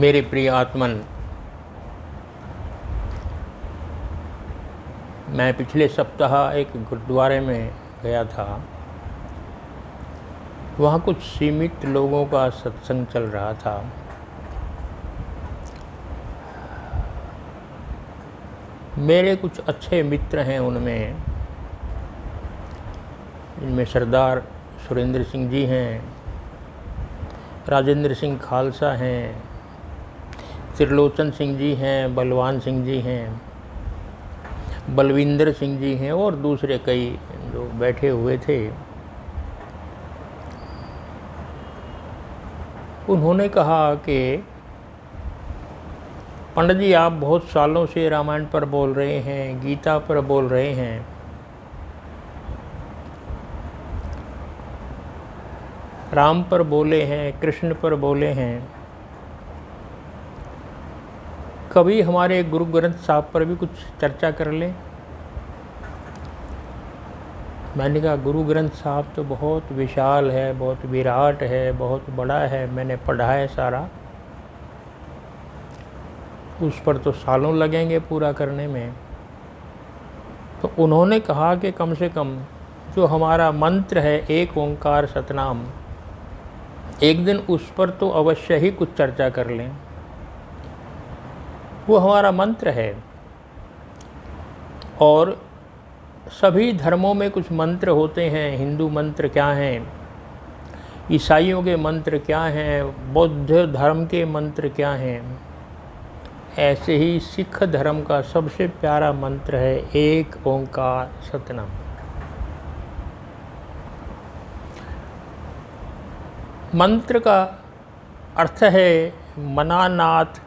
मेरे प्रिय आत्मन, मैं पिछले सप्ताह एक गुरुद्वारे में गया था। वहाँ कुछ सीमित लोगों का सत्संग चल रहा था। मेरे कुछ अच्छे मित्र हैं इनमें सरदार सुरेंद्र सिंह जी हैं, राजेंद्र सिंह खालसा हैं, त्रिलोचन सिंह जी हैं, बलवान सिंह जी हैं, बलविंदर सिंह जी हैं और दूसरे कई लोग बैठे हुए थे। उन्होंने कहा कि पंडित जी, आप बहुत सालों से रामायण पर बोल रहे हैं, गीता पर बोल रहे हैं, राम पर बोले हैं, कृष्ण पर बोले हैं, कभी हमारे गुरु ग्रंथ साहब पर भी कुछ चर्चा कर लें। मैंने कहा, गुरु ग्रंथ साहब तो बहुत विशाल है, बहुत विराट है, बहुत बड़ा है, मैंने पढ़ा है सारा, उस पर तो सालों लगेंगे पूरा करने में। तो उन्होंने कहा कि कम से कम जो हमारा मंत्र है एक ओंकार सतनाम, एक दिन उस पर तो अवश्य ही कुछ चर्चा कर लें। वो हमारा मंत्र है और सभी धर्मों में कुछ मंत्र होते हैं। हिंदू मंत्र क्या हैं, ईसाइयों के मंत्र क्या हैं, बौद्ध धर्म के मंत्र क्या हैं, ऐसे ही सिख धर्म का सबसे प्यारा मंत्र है एक ओंकार सतनाम। मंत्र का अर्थ है मनानाथ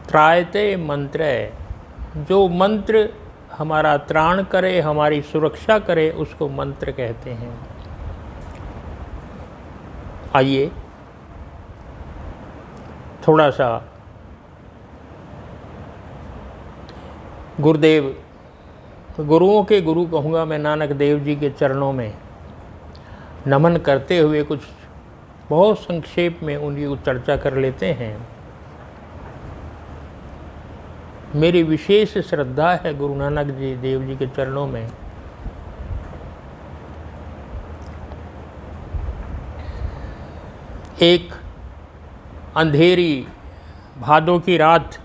त्रायते मंत्र। जो मंत्र हमारा त्राण करे, हमारी सुरक्षा करे, उसको मंत्र कहते हैं। आइए थोड़ा सा गुरुदेव, गुरुओं के गुरु कहूँगा मैं, नानक देव जी के चरणों में नमन करते हुए कुछ बहुत संक्षेप में उनकी चर्चा कर लेते हैं। मेरी विशेष श्रद्धा है गुरु नानक जी देव जी के चरणों में। एक अंधेरी भादों की रात,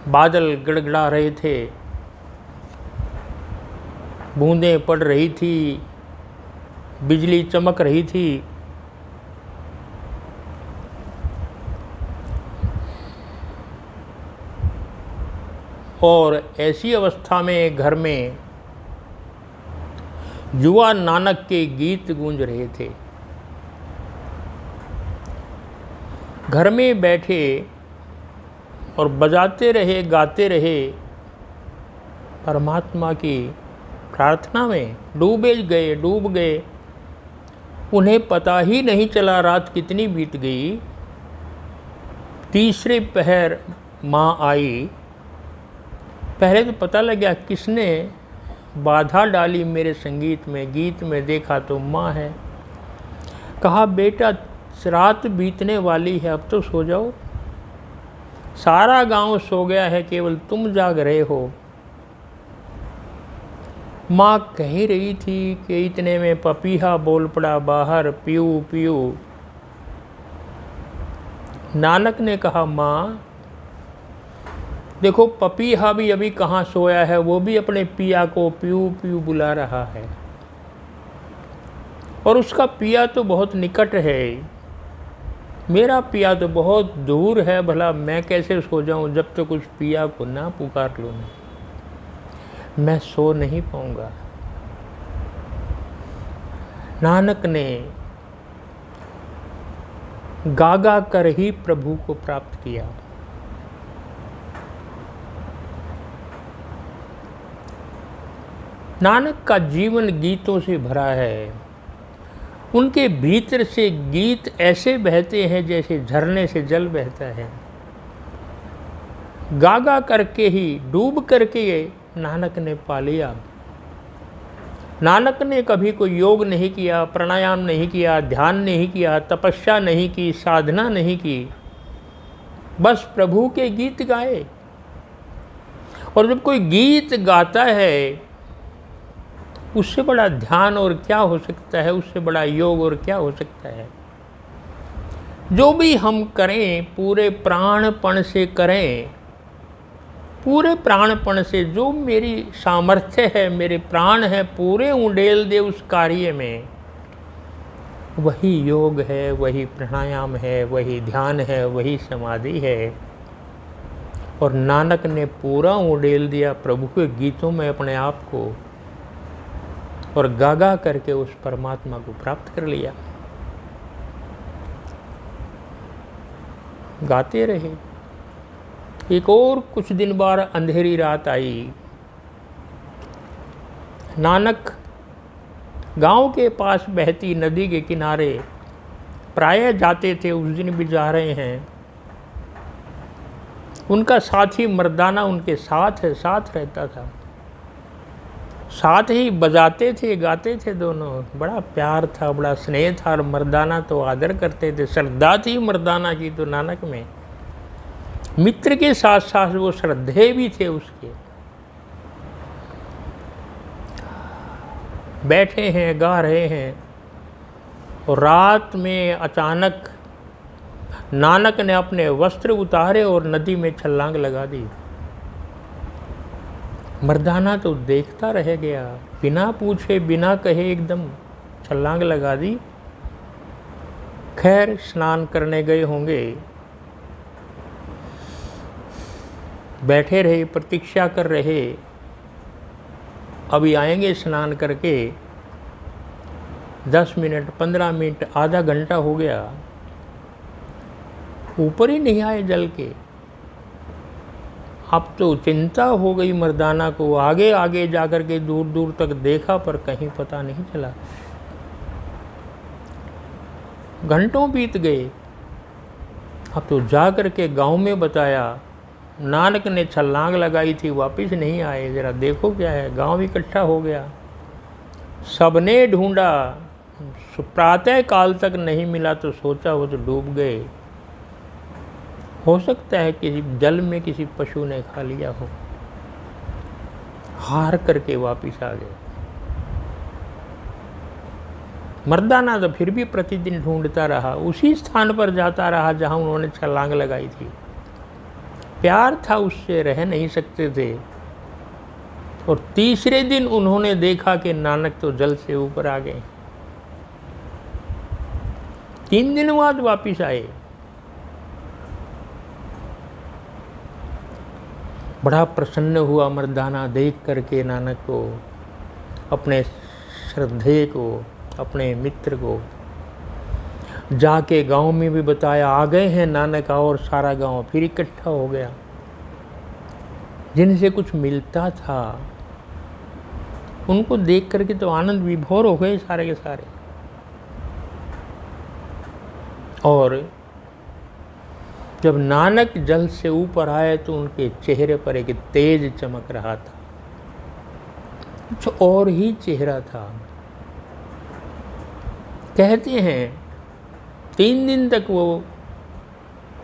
बादल गड़गड़ा रहे थे, बूंदें पड़ रही थी, बिजली चमक रही थी। और ऐसी अवस्था में घर में युवा नानक के गीत गूंज रहे थे। घर में बैठे और बजाते रहे, गाते रहे, परमात्मा की प्रार्थना में डूब गए। उन्हें पता ही नहीं चला रात कितनी बीत गई। तीसरे पहर माँ आई। पहले तो पता लगा किसने बाधा डाली मेरे संगीत में, गीत में, देखा तो माँ है। कहा, बेटा रात बीतने वाली है, अब तो सो जाओ, सारा गांव सो गया है, केवल तुम जाग रहे हो। माँ कह रही थी कि इतने में पपीहा बोल पड़ा बाहर, पीऊ पीऊ। नानक ने कहा, माँ देखो, पपीहा भी अभी कहाँ सोया है, वो भी अपने पिया को पीऊ पीऊ बुला रहा है, और उसका पिया तो बहुत निकट है, मेरा पिया तो बहुत दूर है। भला मैं कैसे सो जाऊं जब तक उस पिया को ना पुकार लूं? मैं सो नहीं पाऊंगा। नानक ने गागा कर ही प्रभु को प्राप्त किया। नानक का जीवन गीतों से भरा है। उनके भीतर से गीत ऐसे बहते हैं जैसे झरने से जल बहता है। गागा करके ही, डूब करके नानक ने पा लिया। नानक ने कभी कोई योग नहीं किया, प्राणायाम नहीं किया, ध्यान नहीं किया, तपस्या नहीं की, साधना नहीं की, बस प्रभु के गीत गाए। और जब कोई गीत गाता है, उससे बड़ा ध्यान और क्या हो सकता है, उससे बड़ा योग और क्या हो सकता है। जो भी हम करें पूरे प्राणपण से करें, पूरे प्राणपण से। जो मेरी सामर्थ्य है, मेरे प्राण है, पूरे उंडेल दे उस कार्य में। वही योग है, वही प्राणायाम है, वही ध्यान है, वही समाधि है। और नानक ने पूरा उंडेल दिया प्रभु के गीतों में अपने आप को, और गागा करके उस परमात्मा को प्राप्त कर लिया। गाते रहे। एक और कुछ दिन बाद अंधेरी रात आई। नानक गांव के पास बहती नदी के किनारे प्रायः जाते थे, उस दिन भी जा रहे हैं। उनका साथी मर्दाना उनके साथ रहता था, साथ ही बजाते थे, गाते थे दोनों। बड़ा प्यार था, बड़ा स्नेह था। और मर्दाना तो आदर करते थे, श्रद्धा थी मर्दाना की तो नानक में। मित्र के साथ साथ वो श्रद्धे भी थे उसके। बैठे हैं, गा रहे हैं, और रात में अचानक नानक ने अपने वस्त्र उतारे और नदी में छलांग लगा दी। मर्दाना तो देखता रह गया, बिना पूछे बिना कहे एकदम छलांग लगा दी। खैर स्नान करने गए होंगे, बैठे रहे, प्रतीक्षा कर रहे, अभी आएंगे स्नान करके। 10 मिनट, 15 मिनट, आधा घंटा हो गया, ऊपर ही नहीं आए जल के। अब तो चिंता हो गई मर्दाना को। आगे आगे जाकर के दूर दूर तक देखा, पर कहीं पता नहीं चला। घंटों बीत गए। अब तो जाकर के गांव में बताया, नानक ने छलांग लगाई थी, वापस नहीं आए, जरा देखो क्या है। गांव इकट्ठा हो गया, सबने ढूंढा, प्रातः काल तक नहीं मिला, तो सोचा वो तो डूब गए। हो सकता है किसी जल में किसी पशु ने खा लिया हो। हार करके वापिस आ गए। मर्दाना तो फिर भी प्रतिदिन ढूंढता रहा, उसी स्थान पर जाता रहा जहां उन्होंने छलांग लगाई थी। प्यार था उससे, रह नहीं सकते थे। और तीसरे दिन उन्होंने देखा कि नानक तो जल से ऊपर आ गए। 3 दिन बाद वापिस आए। बड़ा प्रसन्न हुआ मर्दाना देख करके नानक को, अपने श्रद्धे को, अपने मित्र को। जाके गांव में भी बताया, आ गए हैं नानक। और सारा गांव फिर इकट्ठा हो गया। जिनसे कुछ मिलता था उनको देख करके तो आनंद विभोर हो गए सारे के सारे। और जब नानक जल से ऊपर आए तो उनके चेहरे पर एक तेज चमक रहा था, कुछ और ही चेहरा था। कहते हैं 3 दिन तक वो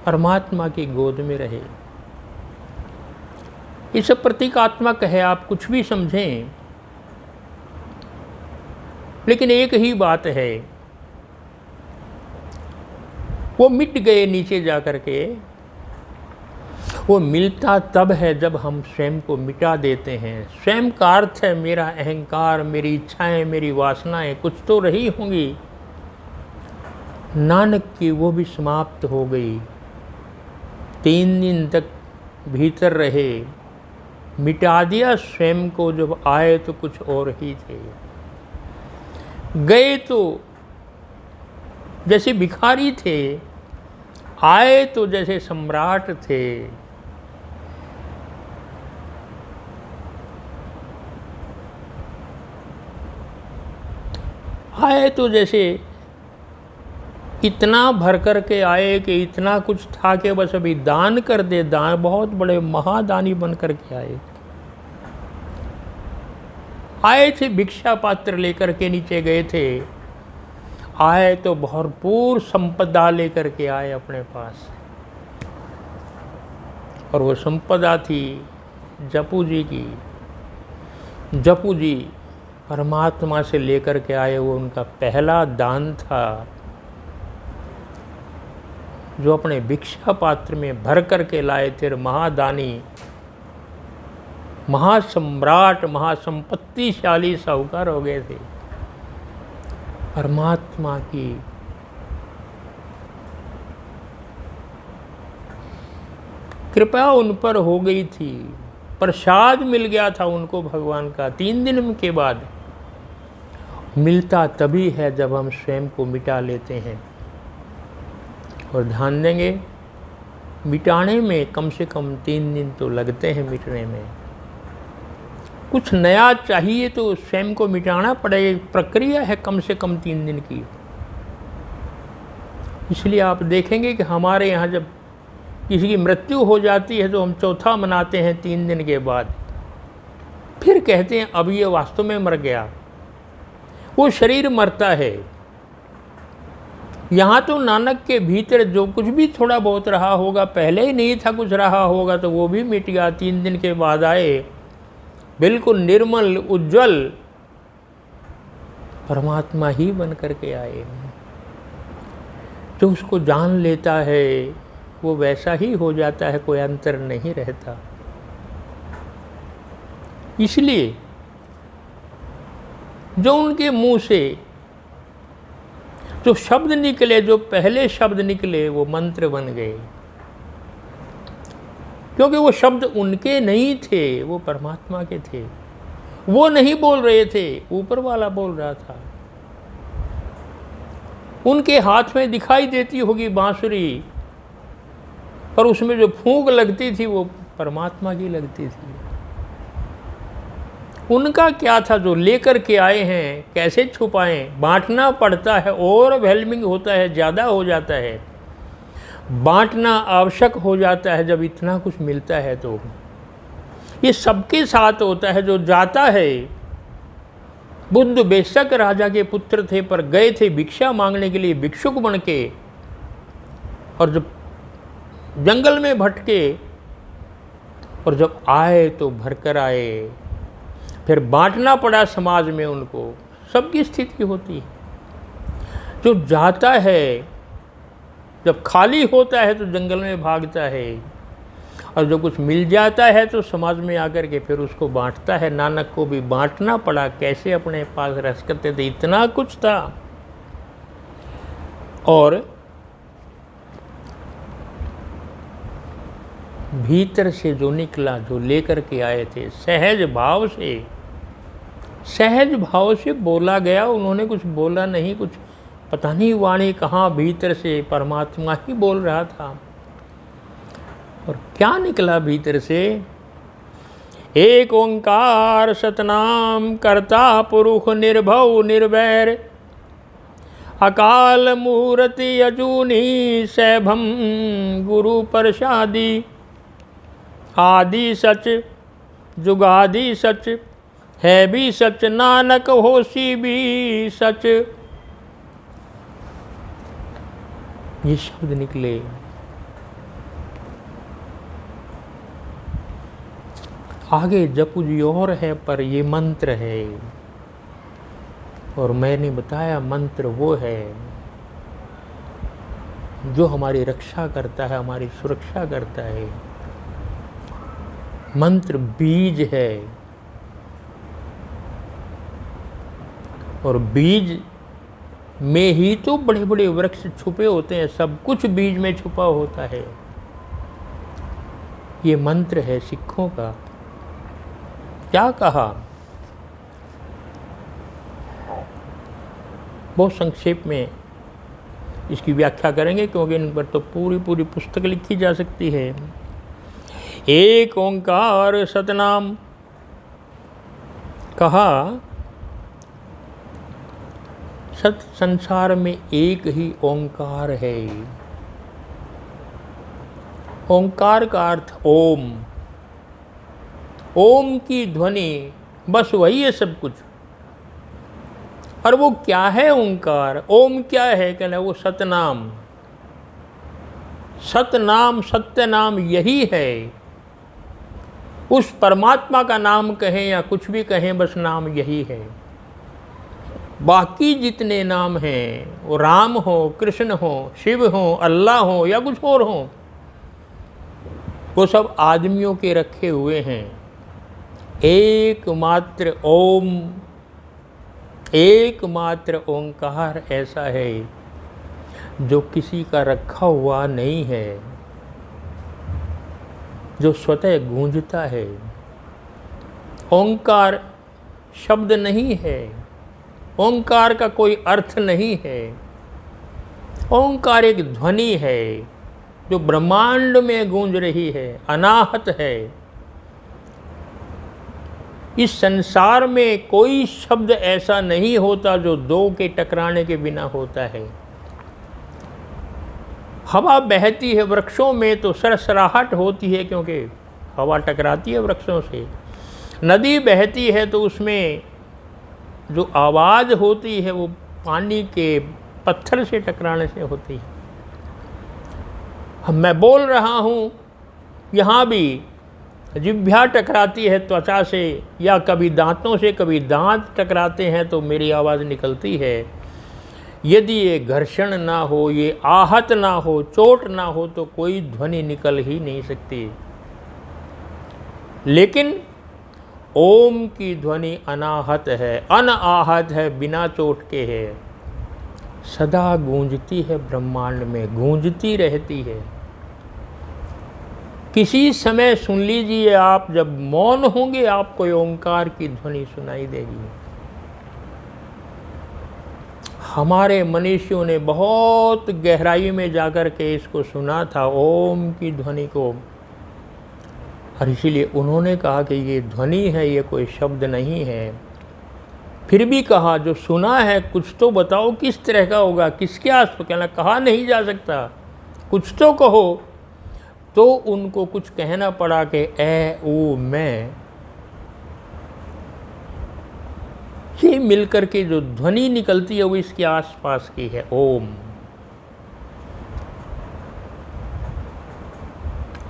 परमात्मा की गोद में रहे। ये सब प्रतीकात्मक है, आप कुछ भी समझें, लेकिन एक ही बात है, वो मिट गए नीचे जाकर के। वो मिलता तब है जब हम स्वयं को मिटा देते हैं। स्वयं का अर्थ है मेरा अहंकार, मेरी इच्छाएं, मेरी वासनाएं कुछ तो रही होंगी। नानक की वो भी समाप्त हो गई। 3 दिन तक भीतर रहे, मिटा दिया स्वयं को। जब आए तो कुछ और ही थे, गए तो जैसे भिखारी थे, आए तो जैसे सम्राट थे। आए तो जैसे इतना भर कर के आए कि इतना कुछ था कि बस अभी दान कर दे। दान, बहुत बड़े महादानी बन कर के आए। आए थे भिक्षा पात्र लेकर के नीचे गए थे, आए तो भरपूर संपदा लेकर के आए अपने पास, और वो संपदा थी जपू जी की। जपू जी परमात्मा से लेकर के आए, वो उनका पहला दान था जो अपने भिक्षा पात्र में भर करके लाए थे। महादानी, महासम्राट, महासंपत्तिशाली साहूकार हो गए थे। परमात्मा की कृपा उन पर हो गई थी, प्रसाद मिल गया था उनको भगवान का। 3 दिन के बाद मिलता तभी है जब हम स्वयं को मिटा लेते हैं। और ध्यान देंगे, मिटाने में कम से कम 3 दिन तो लगते हैं मिटने में। कुछ नया चाहिए तो स्वयं को मिटाना पड़ेगा, प्रक्रिया है कम से कम 3 दिन की। इसलिए आप देखेंगे कि हमारे यहाँ जब किसी की मृत्यु हो जाती है तो हम चौथा मनाते हैं 3 दिन के बाद। फिर कहते हैं अब ये वास्तव में मर गया, वो शरीर मरता है। यहाँ तो नानक के भीतर जो कुछ भी थोड़ा बहुत रहा होगा, पहले ही नहीं था कुछ रहा होगा, तो वो भी मिट गया। 3 दिन के बाद आए, बिल्कुल निर्मल उज्जवल परमात्मा ही बन करके आए। जो उसको जान लेता है वो वैसा ही हो जाता है, कोई अंतर नहीं रहता। इसलिए जो उनके मुंह से जो शब्द निकले, जो पहले शब्द निकले, वो मंत्र बन गए, क्योंकि वो शब्द उनके नहीं थे, वो परमात्मा के थे। वो नहीं बोल रहे थे, ऊपर वाला बोल रहा था। उनके हाथ में दिखाई देती होगी बांसुरी, पर उसमें जो फूंक लगती थी वो परमात्मा की लगती थी। उनका क्या था जो लेकर के आए हैं, कैसे छुपाएं? बांटना पड़ता है, ओवरवेलमिंग होता है, ज़्यादा हो जाता है, बांटना आवश्यक हो जाता है जब इतना कुछ मिलता है। तो ये सबके साथ होता है। जो जाता है, बुद्ध बेशक राजा के पुत्र थे पर गए थे भिक्षा मांगने के लिए भिक्षुक बन के, और जब जंगल में भटके और जब आए तो भरकर आए, फिर बांटना पड़ा समाज में उनको। सबकी स्थिति होती है। जो जाता है, जब खाली होता है तो जंगल में भागता है, और जो कुछ मिल जाता है तो समाज में आकर के फिर उसको बांटता है। नानक को भी बांटना पड़ा, कैसे अपने पास रख करते थे, इतना कुछ था। और भीतर से जो निकला, जो लेकर के आए थे, सहज भाव से, सहज भाव से बोला गया। उन्होंने कुछ बोला नहीं, कुछ पता नहीं वाणी कहाँ भीतर से परमात्मा ही बोल रहा था। और क्या निकला भीतर से? एक ओंकार सतनाम करता पुरुष निर्भव निर्वैर, अकाल मूर्ति अजूनी सैभम गुरु प्रसादी, आदि सच जुगादि सच है भी सच, नानक होशी भी सच। ये शब्द निकले। आगे जपू जी और है, पर ये मंत्र है। और मैंने बताया मंत्र वो है जो हमारी रक्षा करता है, हमारी सुरक्षा करता है। मंत्र बीज है, और बीज में ही तो बड़े बड़े वृक्ष छुपे होते हैं। सब कुछ बीज में छुपा होता है। ये मंत्र है सिखों का। क्या कहा? बहुत संक्षेप में इसकी व्याख्या करेंगे, क्योंकि इन पर तो पूरी पूरी पुस्तक लिखी जा सकती है। एक ओंकार सतनाम कहा, सत संसार में एक ही ओंकार है। ओंकार का अर्थ ओम। ओम की ध्वनि बस वही है सब कुछ। और वो क्या है ओंकार? ओम क्या है? कहना वो सतनाम, सतनाम, सत्य नाम यही है। उस परमात्मा का नाम कहें या कुछ भी कहें, बस नाम यही है। बाकी जितने नाम हैं, वो राम हो, कृष्ण हो, शिव हो, अल्लाह हो या कुछ और हो, वो सब आदमियों के रखे हुए हैं। एकमात्र ओम, एकमात्र ओंकार ऐसा है जो किसी का रखा हुआ नहीं है, जो स्वतः गूंजता है। ओंकार शब्द नहीं है, ओंकार का कोई अर्थ नहीं है। ओंकार एक ध्वनि है जो ब्रह्मांड में गूंज रही है, अनाहत है। इस संसार में कोई शब्द ऐसा नहीं होता जो दो के टकराने के बिना होता है। हवा बहती है वृक्षों में तो सरसराहट होती है, क्योंकि हवा टकराती है वृक्षों से। नदी बहती है तो उसमें जो आवाज़ होती है वो पानी के पत्थर से टकराने से होती है। मैं बोल रहा हूँ, यहाँ भी जिह्वा टकराती है त्वचा से, या कभी दांतों से, कभी दांत टकराते हैं तो मेरी आवाज़ निकलती है। यदि ये घर्षण ना हो, ये आहत ना हो, चोट ना हो, तो कोई ध्वनि निकल ही नहीं सकती। लेकिन ओम की ध्वनि अनाहत है, अनाहत है, बिना चोट के है, सदा गूंजती है, ब्रह्मांड में गूंजती रहती है। किसी समय सुन लीजिए आप, जब मौन होंगे आपको ओंकार की ध्वनि सुनाई देगी। हमारे मनीषियों ने बहुत गहराई में जाकर के इसको सुना था, ओम की ध्वनि को, और इसीलिए उन्होंने कहा कि ये ध्वनि है, ये कोई शब्द नहीं है। फिर भी कहा जो सुना है कुछ तो बताओ किस तरह का होगा, किसके आस कहना, कहा नहीं जा सकता, कुछ तो कहो। तो उनको कुछ कहना पड़ा कि ए ओ मैं, ये मिलकर के जो ध्वनि निकलती है वो इसके आसपास की है, ओम।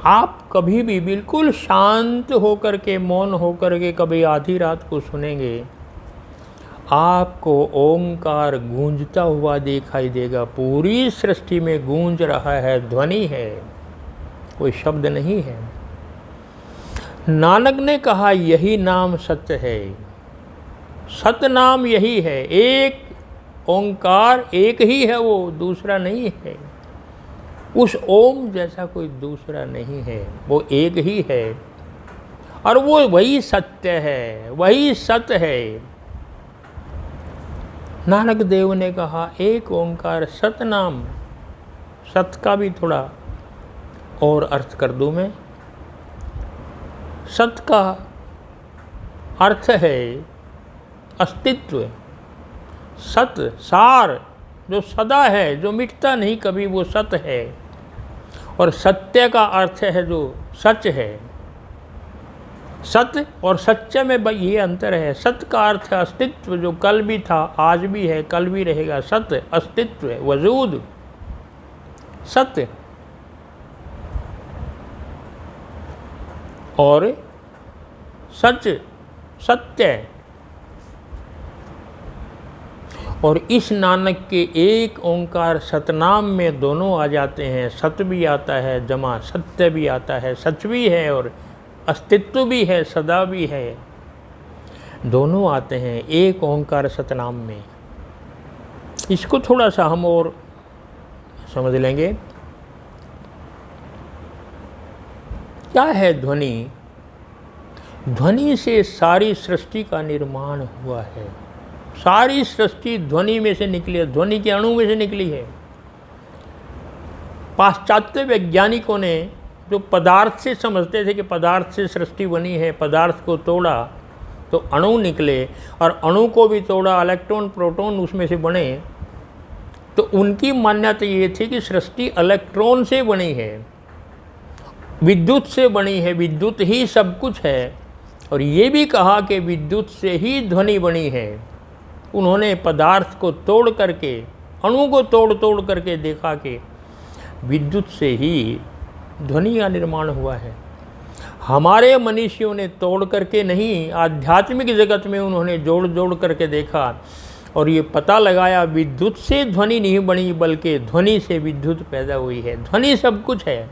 आप कभी भी बिल्कुल शांत होकर के, मौन होकर के कभी आधी रात को सुनेंगे, आपको ओंकार गूंजता हुआ दिखाई देगा। पूरी सृष्टि में गूंज रहा है, ध्वनि है, कोई शब्द नहीं है। नानक ने कहा यही नाम सत्य है, सत नाम यही है। एक ओंकार एक ही है, वो दूसरा नहीं है। उस ओम जैसा कोई दूसरा नहीं है, वो एक ही है, और वो वही सत्य है, वही सत्य है। नानक देव ने कहा एक ओंकार सत नाम। सत का भी थोड़ा और अर्थ कर दूं मैं। सत का अर्थ है अस्तित्व, सत सार, जो सदा है, जो मिटता नहीं कभी, वो सत है। और सत्य का अर्थ है जो सच है। सत्य और सच्चे में भाई ये अंतर है। सत्य का अर्थ है अस्तित्व, जो कल भी था, आज भी है, कल भी रहेगा। सत्य अस्तित्व, वजूद, सत्य। और सच, सत्य। और इस नानक के एक ओंकार सतनाम में दोनों आ जाते हैं। सत भी आता है जमा, सत्य भी आता है, सच भी है और अस्तित्व भी है, सदा भी है, दोनों आते हैं एक ओंकार सतनाम में। इसको थोड़ा सा हम और समझ लेंगे। क्या है ध्वनि? ध्वनि से सारी सृष्टि का निर्माण हुआ है। सारी सृष्टि ध्वनि में से निकली है, ध्वनि के अणु में से निकली है। पाश्चात्य वैज्ञानिकों ने जो पदार्थ से समझते थे कि पदार्थ से सृष्टि बनी है, पदार्थ को तोड़ा तो अणु निकले, और अणु को भी तोड़ा, इलेक्ट्रॉन प्रोटॉन उसमें से बने, तो उनकी मान्यता ये थी कि सृष्टि इलेक्ट्रॉन से बनी है, विद्युत से बनी है, विद्युत ही सब कुछ है। और ये भी कहा कि विद्युत से ही ध्वनि बनी है। उन्होंने पदार्थ को तोड़ करके, अणु को तोड़ तोड़ करके देखा कि विद्युत से ही ध्वनि का निर्माण हुआ है। हमारे मनीषियों ने तोड़ करके नहीं, आध्यात्मिक जगत में उन्होंने जोड़ जोड़ करके देखा और ये पता लगाया विद्युत से ध्वनि नहीं बनी, बल्कि ध्वनि से विद्युत पैदा हुई है। ध्वनि सब कुछ है।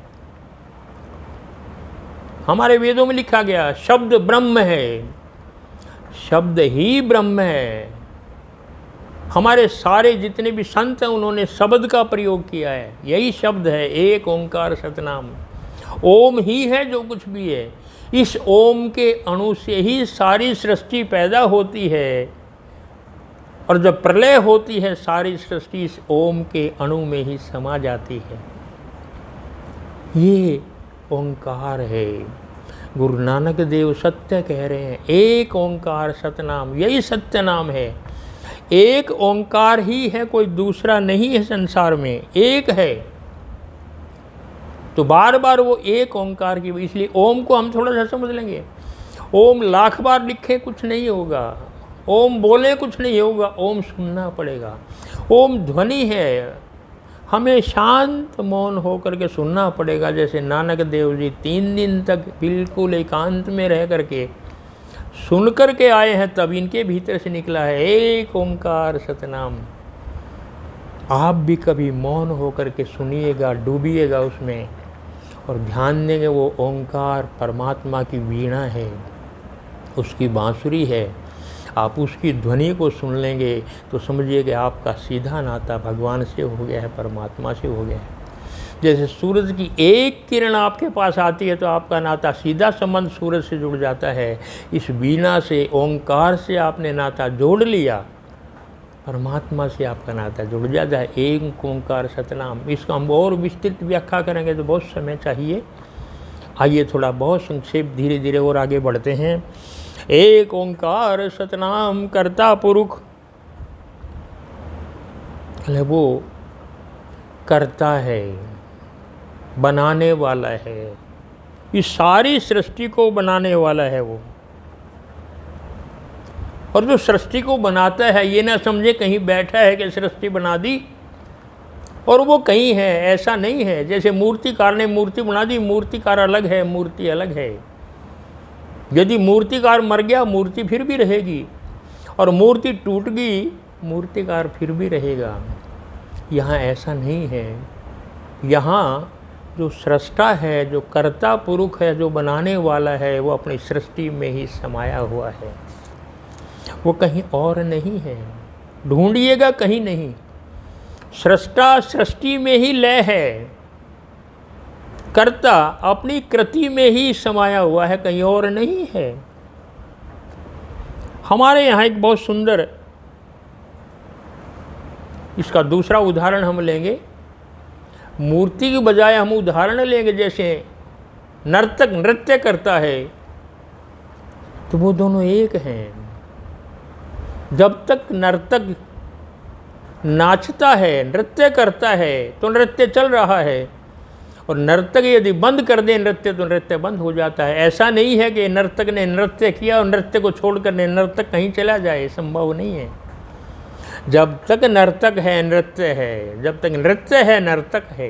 हमारे वेदों में लिखा गया शब्द ब्रह्म है, शब्द ही ब्रह्म है। हमारे सारे जितने भी संत हैं उन्होंने शब्द का प्रयोग किया है। यही शब्द है, एक ओंकार सतनाम। ओम ही है जो कुछ भी है। इस ओम के अणु से ही सारी सृष्टि पैदा होती है और जब प्रलय होती है सारी सृष्टि इस ओम के अणु में ही समा जाती है। ये ओंकार है। गुरु नानक देव सत्य कह रहे हैं, एक ओंकार सतनाम, यही सत्य नाम है। एक ओंकार ही है, कोई दूसरा नहीं है संसार में, एक है। तो बार बार वो एक ओंकार की, इसलिए ओम को हम थोड़ा सा समझ लेंगे। ओम लाख बार लिखे कुछ नहीं होगा, ओम बोले कुछ नहीं होगा, ओम सुनना पड़ेगा। ओम ध्वनि है, हमें शांत मौन होकर के सुनना पड़ेगा। जैसे नानक देव जी 3 दिन तक बिल्कुल एकांत में रह करके सुन करके आए हैं, तब इनके भीतर से निकला है एक ओंकार सतनाम। आप भी कभी मौन होकर के सुनिएगा, डूबिएगा उसमें और ध्यान देंगे वो ओंकार परमात्मा की वीणा है, उसकी बांसुरी है। आप उसकी ध्वनि को सुन लेंगे तो समझिए कि आपका सीधा नाता भगवान से हो गया है, परमात्मा से हो गया है। जैसे सूरज की एक किरण आपके पास आती है तो आपका नाता सीधा संबंध सूरज से जुड़ जाता है। इस वीणा से, ओंकार से आपने नाता जोड़ लिया, परमात्मा से आपका नाता जुड़ जाता है। एक ओंकार सतनाम। इसका हम और विस्तृत व्याख्या करेंगे तो बहुत समय चाहिए। आइए थोड़ा बहुत संक्षेप धीरे धीरे और आगे बढ़ते हैं। एक ओंकार सतनाम कर्ता पुरुष, वो करता है, बनाने वाला है, इस सारी सृष्टि को बनाने वाला है वो। और जो सृष्टि को बनाता है ये ना समझे कहीं बैठा है कि सृष्टि बना दी और वो कहीं है, ऐसा नहीं है। जैसे मूर्तिकार ने मूर्ति बना दी, मूर्तिकार अलग है, मूर्ति अलग है। यदि मूर्तिकार मर गया मूर्ति फिर भी रहेगी, और मूर्ति टूट गई मूर्तिकार फिर भी रहेगा। यहाँ ऐसा नहीं है। यहाँ जो सृष्टा है, जो कर्ता पुरुष है, जो बनाने वाला है, वो अपनी सृष्टि में ही समाया हुआ है, वो कहीं और नहीं है। ढूंढिएगा कहीं नहीं। सृष्टा सृष्टि में ही लय है, कर्ता अपनी कृति में ही समाया हुआ है, कहीं और नहीं है। हमारे यहाँ एक बहुत सुंदर इसका दूसरा उदाहरण हम लेंगे। मूर्ति की बजाय हम उदाहरण लेंगे। जैसे नर्तक नृत्य करता है तो वो दोनों एक हैं। जब तक नर्तक नाचता है, नृत्य करता है तो नृत्य चल रहा है, और नर्तक यदि बंद कर दे नृत्य तो नृत्य बंद हो जाता है। ऐसा नहीं है कि नर्तक ने नृत्य किया और नृत्य को छोड़कर नर्तक कहीं चला जाए, संभव नहीं है। जब तक नर्तक है नृत्य है, जब तक नृत्य है नर्तक है,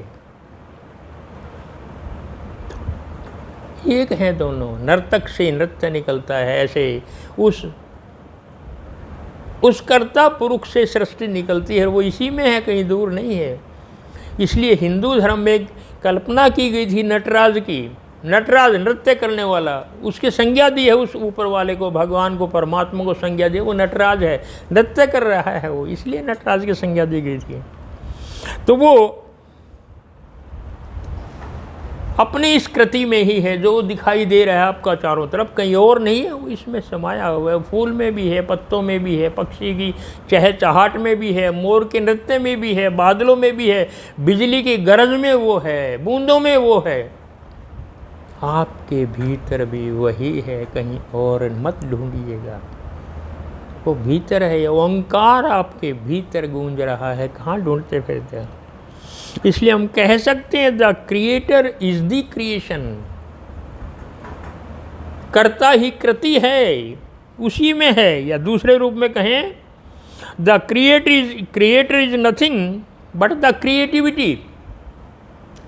एक है दोनों। नर्तक से नृत्य निकलता है, ऐसे उस कर्ता पुरुष से सृष्टि निकलती है, वो इसी में है, कहीं दूर नहीं है। इसलिए हिंदू धर्म में कल्पना की गई थी नटराज की। नटराज नृत्य करने वाला, उसकी संज्ञा दी है उस ऊपर वाले को, भगवान को, परमात्मा को संज्ञा दी, वो नटराज है, नृत्य कर रहा है वो, इसलिए नटराज की संज्ञा दी गई थी। तो वो अपनी इस कृति में ही है जो दिखाई दे रहा है आपका चारों तरफ, कहीं और नहीं है। वो इसमें समाया हुआ है। फूल में भी है, पत्तों में भी है, पक्षी की चहचहाट में भी है, मोर के नृत्य में भी है, बादलों में भी है, बिजली की गरज में वो है, बूंदों में वो है। आपके भीतर भी वही है, कहीं और मत ढूंढिएगा। वो भीतर है, ओंकार आपके भीतर गूंज रहा है, कहाँ ढूंढते फिरते हैं। इसलिए हम कह सकते हैं the creator is the creation. कर्ता ही कृति है, उसी में है। या दूसरे रूप में कहें, the creator is nothing but the creativity.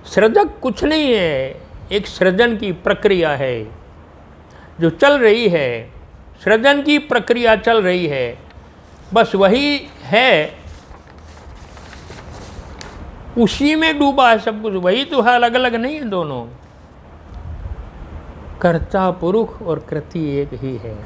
सृजक कुछ नहीं है, एक सृजन की प्रक्रिया है जो चल रही है, सृजन की प्रक्रिया चल रही है, बस वही है, उसी में डूबा है सब कुछ, वही तो है, अलग अलग नहीं है दोनों। कर्ता पुरुष और कृति एक ही है।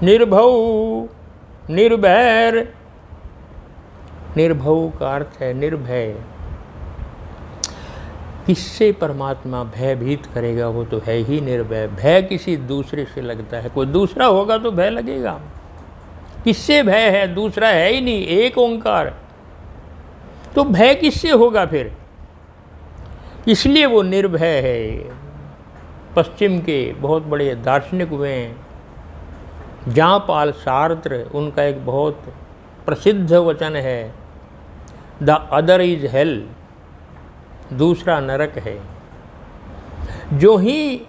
निर्भव निर्भैर, निर्भव का अर्थ है निर्भय। किससे परमात्मा भयभीत करेगा, वो तो है ही निर्भय। भय किसी दूसरे से लगता है, कोई दूसरा होगा तो भय लगेगा। किससे भय है, दूसरा है ही नहीं, एक ओंकार, तो भय किससे होगा फिर? इसलिए वो निर्भय है। पश्चिम के बहुत बड़े दार्शनिक हुए हैं, जॉन पॉल सार्त्र, उनका एक बहुत प्रसिद्ध वचन है, द अदर इज हेल, दूसरा नरक है। जो ही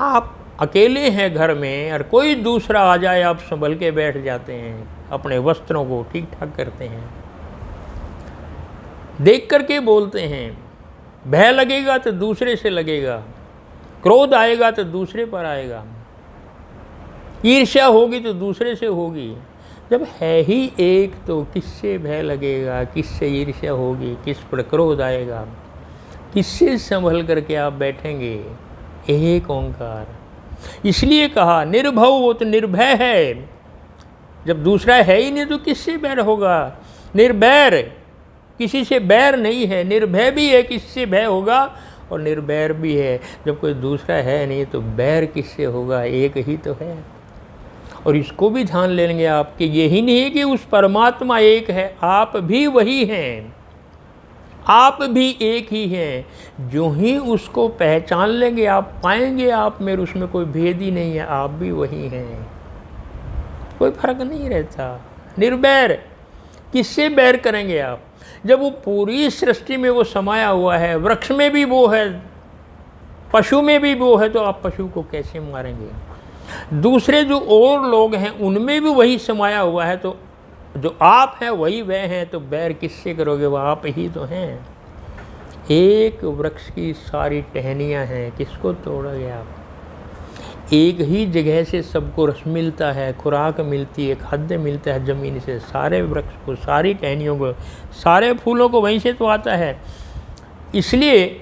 आप अकेले हैं घर में और कोई दूसरा आ जाए, आप संभल के बैठ जाते हैं, अपने वस्त्रों को ठीक ठाक करते हैं, देख करके बोलते हैं। भय लगेगा तो दूसरे से लगेगा, क्रोध आएगा तो दूसरे पर आएगा, ईर्ष्या होगी तो दूसरे से होगी। जब है ही एक तो किससे भय लगेगा, किससे ईर्ष्या होगी, किस पर क्रोध आएगा, किससे संभल करके आप बैठेंगे? एक ओंकार। इसलिए कहा निर्भव, वो तो निर्भय है। जब दूसरा है ही नहीं तो किससे बैर होगा? निर्भैर, किसी से बैर नहीं है। निर्भय भी है, किससे भय होगा, और निर्भैर भी है। जब कोई दूसरा है नहीं तो बैर किससे होगा? एक ही तो है। और इसको भी ध्यान ले लेंगे आप कि यही नहीं है कि उस परमात्मा एक है, आप भी वही हैं, आप भी एक ही हैं। जो ही उसको पहचान लेंगे आप पाएंगे आप में उसमें कोई भेद ही नहीं है, आप भी वही हैं, कोई फर्क नहीं रहता। निर्बैर, किससे बैर करेंगे आप? जब वो पूरी सृष्टि में वो समाया हुआ है, वृक्ष में भी वो है, पशु में भी वो है, तो आप पशु को कैसे मारेंगे? दूसरे जो और लोग हैं उनमें भी वही समाया हुआ है, तो जो आप हैं वही वह हैं, तो बैर किससे करोगे? वो आप ही तो हैं। एक वृक्ष की सारी टहनियाँ हैं, किसको तोड़ोगे आप? एक ही जगह से सबको रस मिलता है, खुराक मिलती है, खाद्य मिलता है ज़मीन से, सारे वृक्ष को, सारी टहनियों को, सारे फूलों को वहीं से तो आता है। इसलिए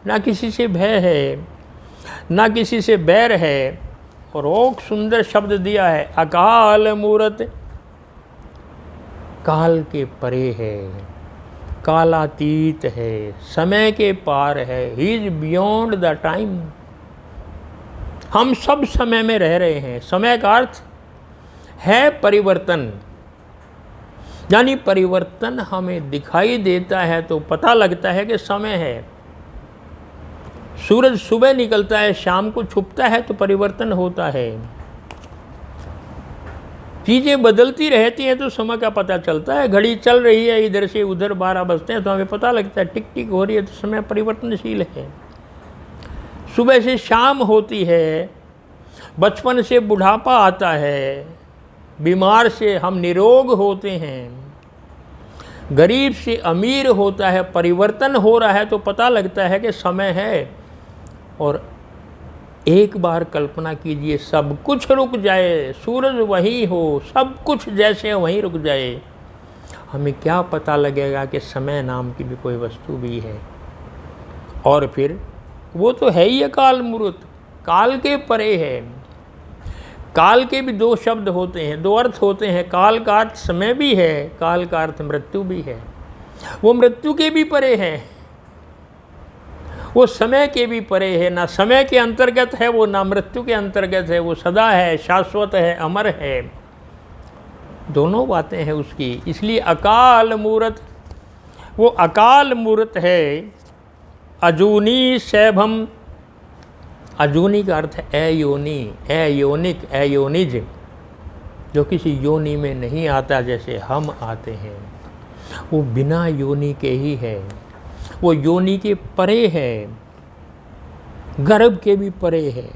ना किसी से भय है, ना किसी से बैर है। और एक सुंदर शब्द दिया है, अकाल मूरत, काल के परे है, कालातीत है, समय के पार है। He is beyond the time. हम सब समय में रह रहे हैं। समय का अर्थ है परिवर्तन, यानी परिवर्तन हमें दिखाई देता है तो पता लगता है कि समय है। सूरज सुबह निकलता है, शाम को छुपता है, तो परिवर्तन होता है। चीज़ें बदलती रहती हैं तो समय का पता चलता है। घड़ी चल रही है, इधर से उधर 12 बजते हैं तो हमें पता लगता है टिक टिक हो रही है, तो समय परिवर्तनशील है। सुबह से शाम होती है, बचपन से बुढ़ापा आता है, बीमार से हम निरोग होते हैं, गरीब से अमीर होता है, परिवर्तन हो रहा है तो पता लगता है कि समय है। और एक बार कल्पना कीजिए, सब कुछ रुक जाए, सूरज वही हो, सब कुछ जैसे वहीं रुक जाए, हमें क्या पता लगेगा कि समय नाम की भी कोई वस्तु भी है? और फिर वो तो है ही अकाल मूर्त, काल के परे है। काल के भी दो शब्द होते हैं, दो अर्थ होते हैं। काल का अर्थ समय भी है, काल का अर्थ मृत्यु भी है। वो मृत्यु के भी परे है, वो समय के भी परे है। ना समय के अंतर्गत है वो, ना मृत्यु के अंतर्गत है। वो सदा है, शाश्वत है, अमर है। दोनों बातें हैं उसकी। इसलिए अकाल मूर्त, वो अकाल मूर्त है। अजूनी सैभम, अजूनी का अर्थ है अयोनी, अयोनिक, अयोनिज। जो किसी योनि में नहीं आता जैसे हम आते हैं, वो बिना योनि के ही है, वो योनि के परे है, गर्भ के भी परे है,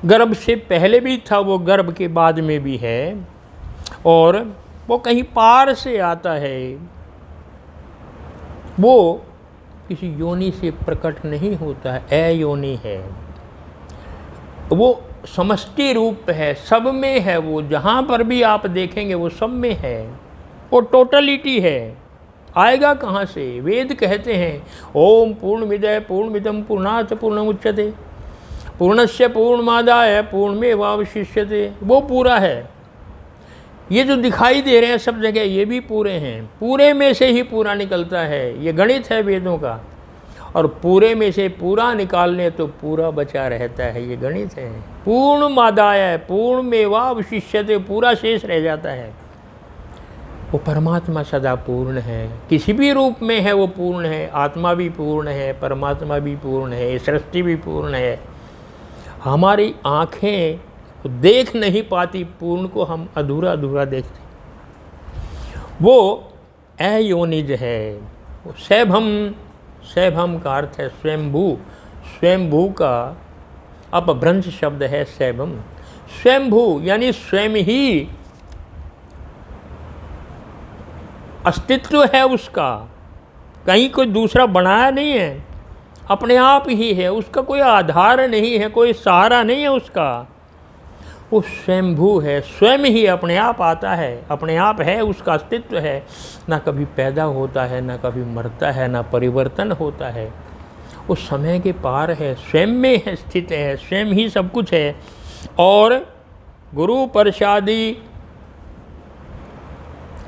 गर्भ से पहले भी था, वो गर्भ के बाद में भी है, और वो कहीं पार से आता है, वो किसी योनि से प्रकट नहीं होता है, अयोनि है, वो समष्टि रूप है, सब में है, वो जहाँ पर भी आप देखेंगे वो सब में है, वो टोटलिटी है, आएगा कहाँ से? वेद कहते हैं ओम पूर्णमिदः पूर्णमिदं पूर्णात् पूर्णमुदच्यते पूर्णस्य पूर्णमादाय पूर्णमेवावशिष्यते, वो पूरा है। ये जो दिखाई दे रहे हैं सब जगह ये भी पूरे हैं, पूरे में से ही पूरा निकलता है, ये गणित है वेदों का, और पूरे में से पूरा निकालने तो पूरा बचा रहता है, ये गणित है। पूर्णमादाय पूर्णमेवावशिष्यते, पूरा शेष रह जाता है। वो परमात्मा सदा पूर्ण है, किसी भी रूप में है वो पूर्ण है, आत्मा भी पूर्ण है, परमात्मा भी पूर्ण है, सृष्टि भी पूर्ण है। हमारी आँखें देख नहीं पाती पूर्ण को, हम अधूरा अधूरा देखते। वो अयोनिज है, वो सैभम का अर्थ है स्वयंभू, स्वयंभू का अपभ्रंश शब्द है सैभम। स्वयंभू यानी स्वयं ही अस्तित्व है उसका, कहीं कोई दूसरा बनाया नहीं है, अपने आप ही है, उसका कोई आधार नहीं है, कोई सहारा नहीं है उसका, वो स्वयंभू है, स्वयं ही अपने आप आता है, अपने आप है, उसका अस्तित्व है, ना कभी पैदा होता है, ना कभी मरता है, ना परिवर्तन होता है, वो समय के पार है, स्वयं में है, स्थित है, स्वयं ही सब कुछ है। और गुरु प्रसादी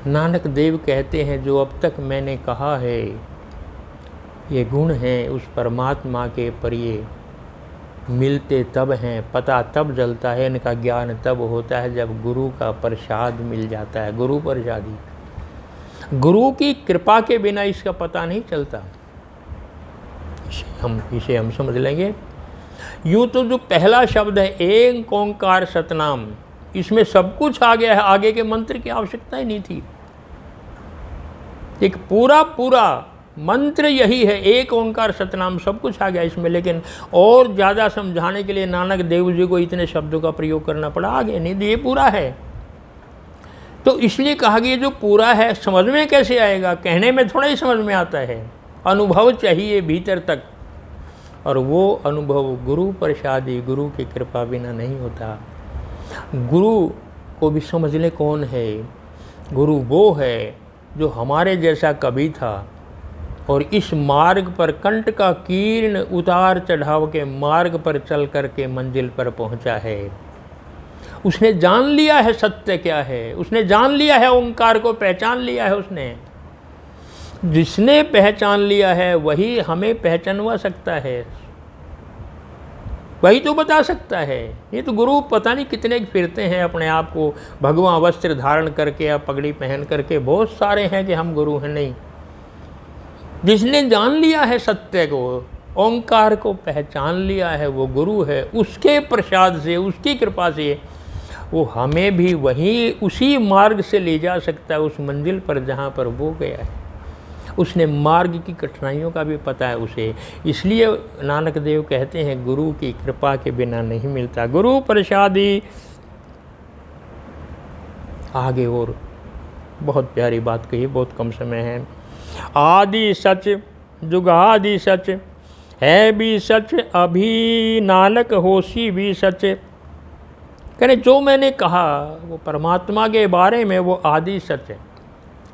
नानक देव कहते हैं जो अब तक मैंने कहा है ये गुण हैं उस परमात्मा के परिये, मिलते तब हैं, पता तब जलता है, इनका ज्ञान तब होता है जब गुरु का प्रसाद मिल जाता है। गुरु प्रसादी, गुरु की कृपा के बिना इसका पता नहीं चलता। इसे हम समझ लेंगे। यूँ तो जो पहला शब्द है एक ओंकार सतनाम, इसमें सब कुछ आ गया है, आगे के मंत्र की आवश्यकता ही नहीं थी। एक पूरा मंत्र यही है, एक ओंकार सतनाम, सब कुछ आ गया इसमें। लेकिन और ज़्यादा समझाने के लिए नानक देव जी को इतने शब्दों का प्रयोग करना पड़ा, आगे नहीं तो ये पूरा है। तो इसलिए कहा गया जो पूरा है समझ में कैसे आएगा, कहने में थोड़ा ही समझ में आता है, अनुभव चाहिए भीतर तक, और वो अनुभव गुरु प्रसादी, गुरु की कृपा बिना नहीं होता। गुरु को भी समझ ले कौन है। गुरु वो है जो हमारे जैसा कभी था और इस मार्ग पर कंट का कीर्ण उतार चढ़ाव के मार्ग पर चल कर के मंजिल पर पहुंचा है। उसने जान लिया है सत्य क्या है, उसने जान लिया है ओंकार को, पहचान लिया है उसने। जिसने पहचान लिया है वही हमें पहचानवा सकता है, वही तो बता सकता है। ये तो गुरु पता नहीं कितने फिरते हैं अपने आप को भगवा वस्त्र धारण करके या पगड़ी पहन करके, बहुत सारे हैं कि हम गुरु हैं। नहीं, जिसने जान लिया है सत्य को, ओंकार को पहचान लिया है, वो गुरु है। उसके प्रसाद से, उसकी कृपा से वो हमें भी वही उसी मार्ग से ले जा सकता है, उस मंजिल पर जहाँ पर वो गया है। उसने मार्ग की कठिनाइयों का भी पता है उसे, इसलिए नानक देव कहते हैं गुरु की कृपा के बिना नहीं मिलता। गुरु प्रसादी। आगे और बहुत प्यारी बात कही, बहुत कम समय है। आदि सच जुगादि सच, है भी सच अभी नानक होशी भी सच। कहने जो मैंने कहा वो परमात्मा के बारे में, वो आदि सच है।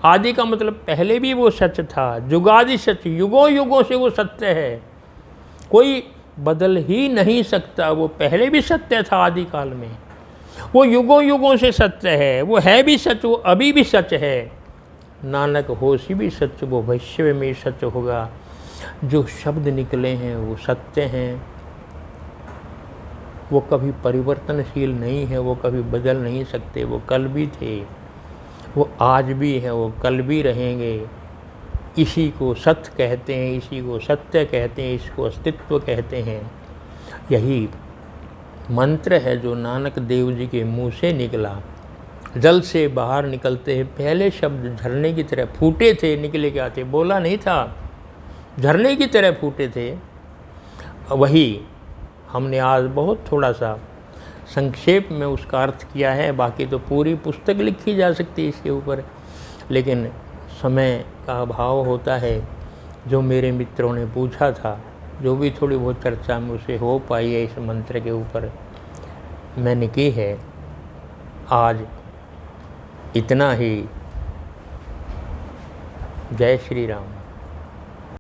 आदि का मतलब पहले भी वो सच था, जुगादि सच, युगों युगों से वो सत्य है, कोई बदल ही नहीं सकता। वो पहले भी सत्य था आदि काल में, वो युगों युगों से सत्य है, वो है भी सच, वो अभी भी सच है। नानक होशी भी सच, वो भविष्य में सच होगा। जो शब्द निकले हैं वो सत्य हैं, वो कभी परिवर्तनशील नहीं है, वो कभी बदल नहीं सकते। वो कल भी थे, वो आज भी हैं, वो कल भी रहेंगे। इसी को सत्य कहते हैं, इसी को सत्य कहते हैं, इसको अस्तित्व कहते हैं। यही मंत्र है जो नानक देव जी के मुँह से निकला। जल से बाहर निकलते हैं पहले शब्द झरने की तरह फूटे थे, निकले क्या थे, बोला नहीं था, झरने की तरह फूटे थे। वही हमने आज बहुत थोड़ा सा संक्षेप में उसका अर्थ किया है, बाकी तो पूरी पुस्तक लिखी जा सकती है इसके ऊपर, लेकिन समय का अभाव होता है। जो मेरे मित्रों ने पूछा था, जो भी थोड़ी बहुत चर्चा मुझसे हो पाई है इस मंत्र के ऊपर मैंने की है। आज इतना ही। जय श्री राम।